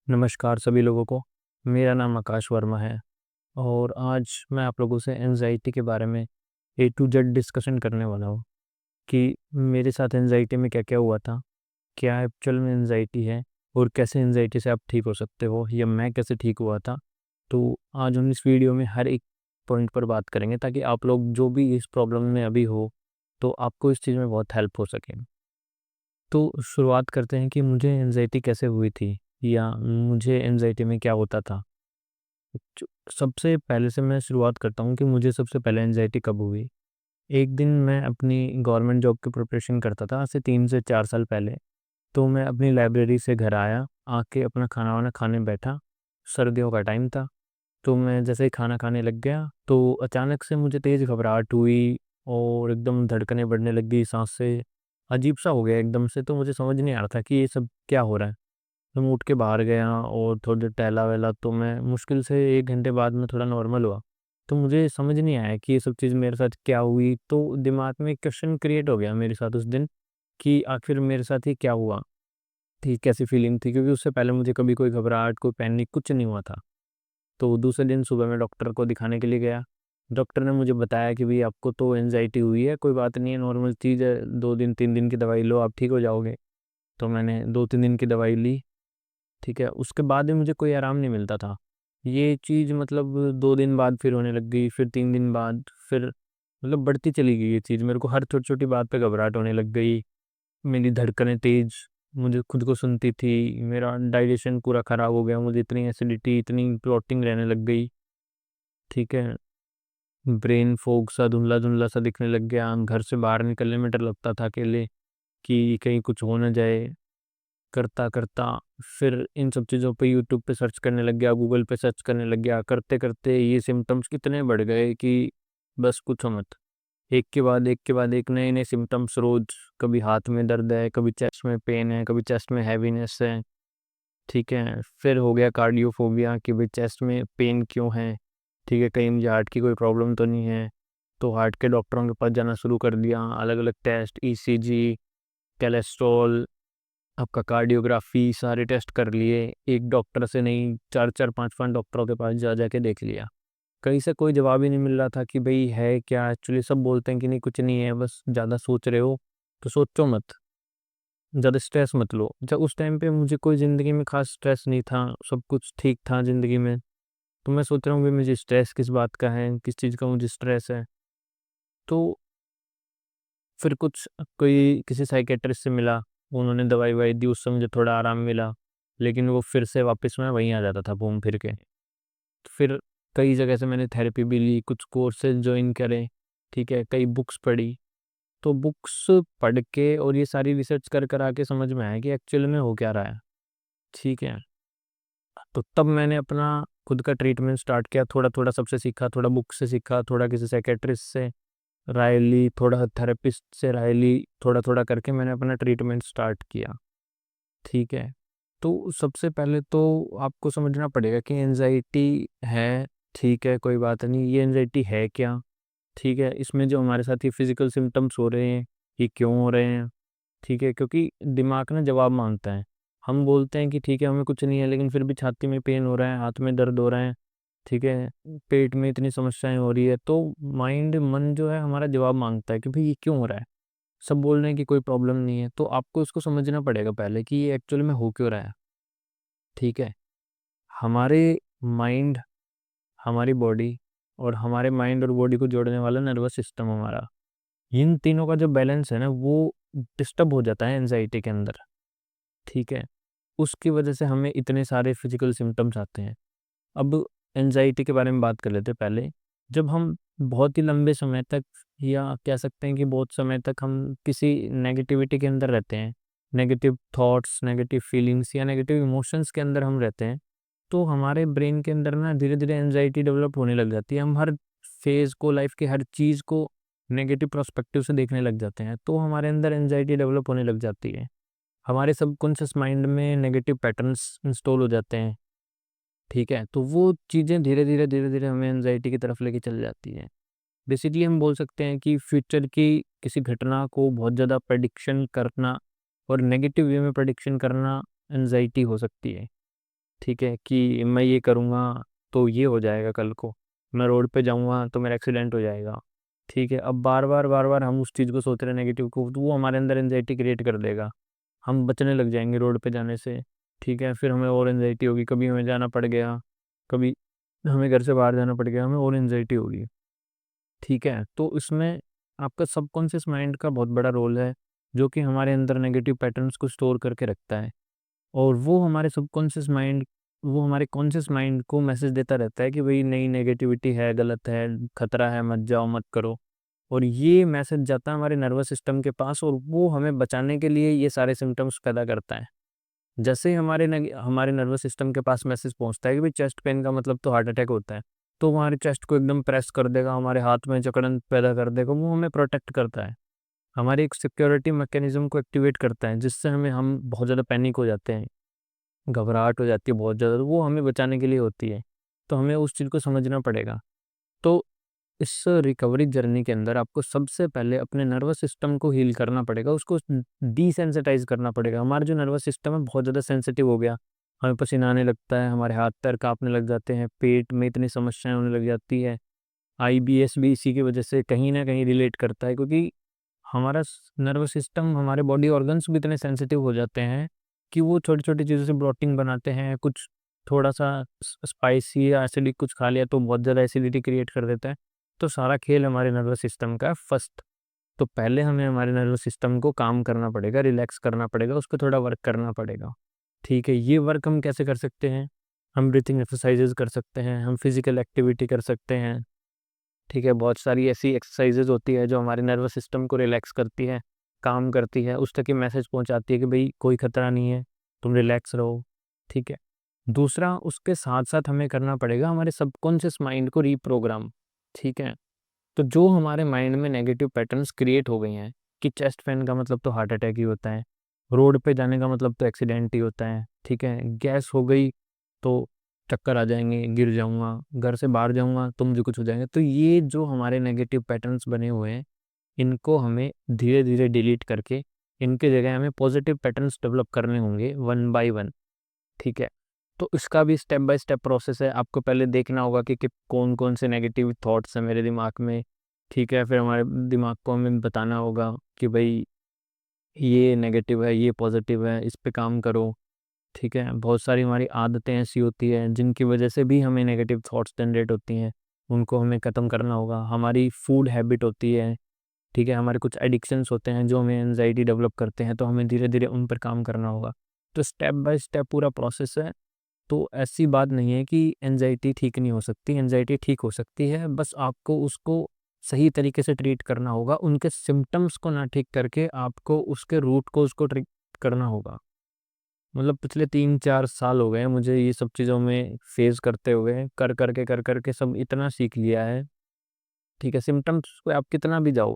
नमस्कार सभी लोगों को। मेरा नाम आकाश वर्मा है और आज मैं आप लोगों से एंजाइटी के बारे में ए टू जेड डिस्कशन करने वाला हूँ कि मेरे साथ एंजाइटी में क्या-क्या हुआ था, क्या एक्चुअल में एंजाइटी है और कैसे एंजाइटी से आप ठीक हो सकते हो या मैं कैसे ठीक हुआ था। तो आज हम इस वीडियो में हर एक पॉइंट पर बात करेंगे ताकि आप लोग जो भी इस प्रॉब्लम में अभी हो, तो आपको इस चीज़ में बहुत हेल्प हो सके। तो शुरुआत करते हैं कि मुझे एंजाइटी कैसे हुई थी या मुझे एंजाइटी में क्या होता था। जो सबसे पहले से मैं शुरुआत करता हूँ कि मुझे सबसे पहले एंजाइटी कब हुई। एक दिन मैं अपनी गवर्नमेंट जॉब की प्रिपरेशन करता था, आज से 3 से 4 साल पहले। तो मैं अपनी लाइब्रेरी से घर आया, आके अपना खाना-वाना खाने बैठा, सर्दियों का टाइम था। तो मैं जैसे ही खाना खाने लग गया, तो अचानक से मुझे तेज़ घबराहट हुई और एकदम धड़कनें बढ़ने लग गई, साँसें अजीब-सा हो गया एकदम से, तो मुझे समझ नहीं आ रहा था कि ये सब क्या हो रहा है। तो मैं उठ के बाहर गया और थोड़ी देर टहला-वहला, तो मैं मुश्किल से 1 घंटे बाद में थोड़ा नॉर्मल हुआ। तो मुझे समझ नहीं आया कि ये सब चीज़ मेरे साथ क्या हुई, तो दिमाग में एक क्वेश्चन क्रिएट हो गया मेरे साथ उस दिन कि आखिर मेरे साथ ये क्या हुआ थी, कैसी फीलिंग थी? क्योंकि उससे पहले मुझे कभी कोई घबराहट, कोई पैनिक कुछ नहीं हुआ था। तो दूसरे दिन सुबह मैं डॉक्टर को दिखाने के लिए गया। डॉक्टर ने मुझे बताया कि भई आपको तो एंग्ज़ायटी हुई है, कोई बात नहीं है, नॉर्मल चीज़ है, 2 दिन 3 दिन की दवाई लो, आप ठीक हो जाओगे। तो मैंने 2-3 दिन की दवाई ली। ठीक है, उसके बाद भी मुझे कोई आराम नहीं मिलता था। ये चीज़ मतलब 2 दिन बाद फिर होने लग गई, फिर 3 दिन बाद, फिर मतलब बढ़ती चली गई ये चीज़। मेरे को हर छोटी-छोटी बात पे घबराहट होने लग गई, मेरी धड़कनें तेज़ मुझे खुद को सुनती थी, मेरा डाइजेशन पूरा ख़राब हो गया, मुझे इतनी एसिडिटी, इतनी ब्लोटिंग रहने लग गई, ठीक है। ब्रेन फॉग सा, धुंधला-धुंधला सा दिखने लग गया, घर से बाहर निकलने में डर लगता था अकेले कि कहीं कुछ हो ना जाए। करता-करता फिर इन सब चीज़ों पे यूट्यूब पे सर्च करने लग गया, गूगल पे सर्च करने लग गया। करते-करते ये सिम्पटम्स इतने बढ़ गए कि बस पूछो मत। एक के बाद एक नए-नए सिम्पटम्स रोज़, कभी हाथ में दर्द है, कभी चेस्ट में पेन है, कभी चेस्ट में हैवीनेस है, ठीक है? फिर हो गया कार्डियोफ़ोबिया कि भई चेस्ट में पेन क्यों है, ठीक है? कहीं मुझे हार्ट की कोई प्रॉब्लम तो नहीं है? तो हार्ट के डॉक्टरों के पास जाना शुरू कर दिया, अलग-अलग टेस्ट, ईसीजी, कोलेस्ट्रॉल, आपका कार्डियोग्राफ़ी, सारे टेस्ट कर लिए, एक डॉक्टर से नहीं 4-4 5-5 डॉक्टरों के पास जा-जा के देख लिया। कहीं से कोई जवाब ही नहीं मिल रहा था कि भई है क्या? एक्चुअली सब बोलते हैं कि नहीं कुछ नहीं है, बस ज़्यादा सोच रहे हो, तो सोचो मत, ज़्यादा स्ट्रेस मत लो। जब उस टाइम पे मुझे कोई ज़िंदगी में ख़ास स्ट्रेस नहीं था, सब कुछ ठीक था ज़िंदगी में, तो मैं सोच रहा हूँ भई मुझे स्ट्रेस किस बात का है, किस चीज़ का मुझे स्ट्रेस है? तो फिर कुछ कोई किसी साइकियाट्रिस्ट से मिला, उन्होंने दवाई-ववाई दी, उससे मुझे थोड़ा आराम मिला, लेकिन वो फिर से वापस मैं वहीं आ जाता था घूम फिर के। फिर कई जगह से मैंने थेरेपी भी ली, कुछ कोर्सेज़ जॉइन करे, ठीक है, कई बुक्स पढ़ी। तो बुक्स पढ़ के और ये सारी रिसर्च कर के समझ में आया कि एक्चुअल में हो क्या रहा है, ठीक है। तो तब मैंने अपना खुद का ट्रीटमेंट स्टार्ट किया, थोड़ा-थोड़ा सबसे सीखा, थोड़ा बुक से सीखा, थोड़ा किसी साइकियाट्रिस्ट से राय ली, थोड़ा थेरेपिस्ट से राय ली, थोड़ा-थोड़ा करके मैंने अपना ट्रीटमेंट स्टार्ट किया, ठीक है। तो सबसे पहले तो आपको समझना पड़ेगा कि एंग्ज़ायटी है, ठीक है, कोई बात नहीं, ये एंग्ज़ायटी है क्या? ठीक है, इसमें जो हमारे साथ ये फिज़िकल सिम्पटम्स हो रहे हैं, ये क्यों हो रहे हैं? ठीक है, क्योंकि दिमाग ना जवाब माँगता है। हम बोलते हैं कि ठीक है, हमें कुछ नहीं है, लेकिन फिर भी छाती में पेन हो रहा है, हाथ में दर्द हो रहा है, ठीक है, पेट में इतनी समस्याएँ हो रही है, तो मन जो है हमारा जवाब माँगता है कि भई ये क्यों हो रहा है? सब बोल रहे हैं कि कोई प्रॉब्लम नहीं है, तो आपको इसको समझना पड़ेगा पहले कि ये एक्चुअल में हो क्यों रहा है, ठीक है? हमारे माइंड, हमारी बॉडी और हमारे माइंड और बॉडी को जोड़ने वाला नर्वस सिस्टम हमारा, इन तीनों का जो बैलेंस है ना, वो डिस्टर्ब हो जाता है एंग्ज़ायटी के अंदर, ठीक है? उसकी वजह से हमें इतने सारे फिज़िकल सिम्पटम्स आते हैं। अब एंग्ज़ायटी के बारे में बात कर लेते हैं पहले। जब हम बहुत ही लंबे समय तक या कह सकते हैं कि बहुत समय तक हम किसी नेगेटिविटी के अंदर रहते हैं, नेगेटिव थॉट्स, नेगेटिव फीलिंग्स या नेगेटिव इमोशंस के अंदर हम रहते हैं, तो हमारे ब्रेन के अंदर ना धीरे-धीरे एंग्ज़ायटी डेवलप होने लग जाती है। हम हर फ़ेज़ को, लाइफ़ की हर चीज़ को नेगेटिव पर्सपेक्टिव से देखने लग जाते हैं, तो हमारे अंदर एंग्ज़ायटी डेवलप होने लग जाती है। हमारे सबकॉन्शियस माइंड में नेगेटिव पैटर्न्स इंस्टॉल हो जाते हैं, ठीक है? तो वो चीज़ें धीरे-धीरे हमें एंग्ज़ायटी की तरफ लेके चली जाती हैं। बेसिकली हम बोल सकते हैं कि फ्यूचर की किसी घटना को बहुत ज़्यादा प्रेडिक्शन करना और नेगेटिव वे में प्रेडिक्शन करना एंग्ज़ायटी हो सकती है। ठीक है, कि मैं ये करूँगा तो ये हो जाएगा कल को, मैं रोड पे जाऊँगा तो मेरा एक्सीडेंट हो जाएगा। ठीक है, अब बार-बार हम उस चीज़ को सोच रहे हैं नेगेटिव को, तो वो हमारे अंदर एंग्ज़ायटी क्रिएट कर देगा। हम बचने लग जाएँगे रोड पे जाने से, ठीक है? फिर हमें और एंग्ज़ायटी होगी, कभी हमें जाना पड़ गया, कभी हमें घर से बाहर जाना पड़ गया, हमें और एंग्ज़ायटी होगी, ठीक है? तो इसमें आपका सबकॉन्शियस माइंड का बहुत बड़ा रोल है, जो कि हमारे अंदर नेगेटिव पैटर्न्स को स्टोर करके रखता है। और वो हमारे कॉन्शियस माइंड को मैसेज देता रहता है कि भई नहीं, नेगेटिविटी है, गलत है, खतरा है, मत जाओ, मत करो। और ये मैसेज जाता है हमारे नर्वस सिस्टम के पास, और वो हमें बचाने के लिए ये सारे सिम्पटम्स पैदा करता है। जैसे ही हमारे नर्वस सिस्टम के पास मैसेज पहुँचता है कि भई चेस्ट पेन का मतलब तो हार्ट अटैक होता है, तो वो हमारे चेस्ट को एकदम प्रेस कर देगा, हमारे हाथ में जकड़न पैदा कर देगा, वो हमें प्रोटेक्ट करता है। हमारी एक सिक्योरिटी मैकेनिज़्म को एक्टिवेट करता है, जिससे हम बहुत ज़्यादा पैनिक हो जाते हैं। घबराहट हो जाती है बहुत ज़्यादा, तो वो हमें बचाने के लिए होती है। तो हमें उस चीज़ को समझना पड़ेगा। तो इस रिकवरी जर्नी के अंदर आपको सबसे पहले अपने नर्वस सिस्टम को हील करना पड़ेगा, उसको डिसेंसिटाइज़ करना पड़ेगा। हमारा जो नर्वस सिस्टम है बहुत ज़्यादा सेंसिटिव हो गया, हमें पसीना आने लगता है, हमारे हाथ-पैर काँपने लग जाते हैं, पेट में इतनी समस्याएँ होने लग जाती है। आईबीएस भी इसी की वजह से कहीं न कहीं रिलेट करता है, क्योंकि हमारा नर्वस सिस्टम, हमारे बॉडी ऑर्गन्स भी इतने सेंसिटिव हो जाते हैं कि वो छोटी-छोटी चीज़ों से ब्लोटिंग बनाते हैं। कुछ थोड़ा-सा स्पाइसी या एसिडिक कुछ खा लिया तो बहुत ज़्यादा एसिडिटी क्रिएट कर देता है। तो सारा खेल हमारे नर्वस सिस्टम का है फर्स्ट। तो पहले हमें हमारे नर्वस सिस्टम को काम करना पड़ेगा, रिलैक्स करना पड़ेगा, उस पे थोड़ा वर्क करना पड़ेगा। ठीक है, ये वर्क हम कैसे कर सकते हैं? हम ब्रीथिंग एक्सरसाइज़ेज़ कर सकते हैं, हम फिज़िकल एक्टिविटी कर सकते हैं। ठीक है, बहुत सारी ऐसी एक्सरसाइज़ेज़ होती है जो हमारे नर्वस सिस्टम को रिलैक्स करती है, काम करती है, उस तक ये मैसेज पहुँचाती है कि भई कोई खतरा नहीं है, तुम रिलैक्स रहो, ठीक है। दूसरा, उसके साथ-साथ हमें करना पड़ेगा हमारे सबकॉन्शियस माइंड को रीप्रोग्राम, ठीक है। तो जो हमारे माइंड में नेगेटिव पैटर्न्स क्रिएट हो गए हैं कि चेस्ट पेन का मतलब तो हार्ट अटैक ही होता है, रोड पे जाने का मतलब तो एक्सीडेंट ही होता है, ठीक है। गैस हो गई तो चक्कर आ जाएँगे, गिर जाऊँगा, घर से बाहर जाऊँगा तो मुझे कुछ हो जाएगा। तो ये जो हमारे नेगेटिव पैटर्न्स बने हुए हैं, इनको हमें धीरे-धीरे डिलीट करके इनकी जगह हमें पॉजिटिव पैटर्न्स डेवलप करने होंगे वन बाय वन, ठीक है। तो इसका भी स्टेप बाय स्टेप प्रोसेस है। आपको पहले देखना होगा कि कौन-कौन से नेगेटिव थॉट्स हैं मेरे दिमाग में, ठीक है। फिर हमारे दिमाग को हमें बताना होगा कि भई ये नेगेटिव है, ये पॉजिटिव है, इस पे काम करो, ठीक है। बहुत सारी हमारी आदतें ऐसी होती हैं जिनकी वजह से भी हमें नेगेटिव थॉट्स जनरेट होती हैं, उनको हमें ख़त्म करना होगा। हमारी फूड हैबिट होती है, ठीक है, हमारे कुछ एडिक्शंस होते हैं जो हमें एंग्ज़ायटी डेवलप करते हैं, तो हमें धीरे-धीरे उन पर काम करना होगा। तो स्टेप बाय स्टेप पूरा प्रोसेस है। तो ऐसी बात नहीं है कि एंग्ज़ायटी ठीक नहीं हो सकती, एंग्ज़ायटी ठीक हो सकती है, बस आपको उसको सही तरीके से ट्रीट करना होगा। उनके सिम्पटम्स को ना ठीक करके आपको उसके रूट कोज़ को ट्रीट करना होगा। मतलब पिछले 3-4 साल हो गए हैं मुझे ये सब चीज़ों में फेस करते हुए, कर के सब इतना सीख लिया है, ठीक है? सिम्पटम्स पे आप कितना भी जाओ,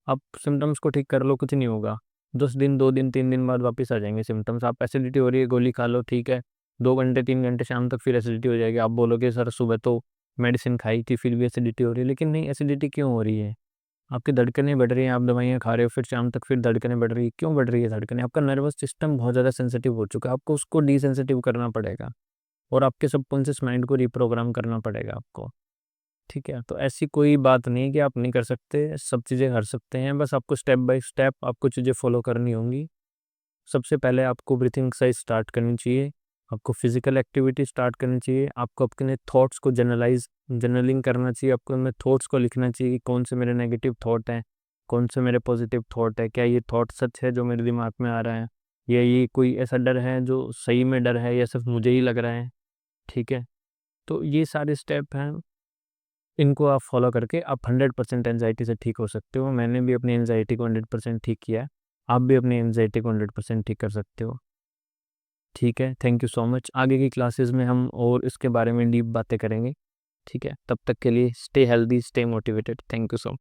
आप सिम्पटम्स को ठीक कर लो, कुछ नहीं होगा। 10 दिन, 2 दिन, 3 दिन बाद वापस आ जाएँगे सिम्पटम्स। आप एसिडिटी हो रही है, गोली खा लो, ठीक है। 2 घंटे, 3 घंटे शाम तक फिर एसिडिटी हो जाएगी। आप बोलोगे सर सुबह तो मेडिसिन खाई थी, फिर भी एसिडिटी हो रही है। लेकिन नहीं, एसिडिटी क्यों हो रही है? आपकी धड़कनें बढ़ रही हैं, आप दवाइयाँ खा रहे हो, फिर शाम तक फिर धड़कनें बढ़ रही हैं। क्यों बढ़ रही है धड़कनें? आपका नर्वस सिस्टम बहुत ज़्यादा सेंसिटिव हो चुका है, आपको उसको डिसेंसिटिव करना पड़ेगा और आपके सबकॉन्शियस माइंड को रिप्रोग्राम करना पड़ेगा आपको, ठीक है? तो ऐसी कोई बात नहीं है कि आप नहीं कर सकते, सब चीज़ें कर सकते हैं, बस आपको स्टेप बाय स्टेप आपको चीज़ें फ़ॉलो करनी होंगी। सबसे पहले आपको ब्रीथिंग एक्सरसाइज स्टार्ट करनी चाहिए, आपको फिज़िकल एक्टिविटी स्टार्ट करनी चाहिए, आपको अपने थॉट्स को जर्नलिंग करना चाहिए, आपको अपने थॉट्स को लिखना चाहिए कि कौन से मेरे नेगेटिव थॉट हैं, कौन से मेरे पॉजिटिव थॉट है, क्या ये थॉट सच है जो मेरे दिमाग में आ रहा है, या ये कोई ऐसा डर है जो सही में डर है या सिर्फ मुझे ही लग रहा है, ठीक है? तो ये सारे स्टेप हैं, इनको आप फॉलो करके आप 100% एंग्जायटी से ठीक हो सकते हो। मैंने भी अपनी एंग्जायटी को 100% ठीक किया है, आप भी अपनी एंग्जायटी को 100% ठीक कर सकते हो। ठीक है, थैंक यू सो मच। आगे की क्लासेस में हम और इसके बारे में डीप बातें करेंगे, ठीक है? तब तक के लिए stay healthy, stay motivated. Thank you so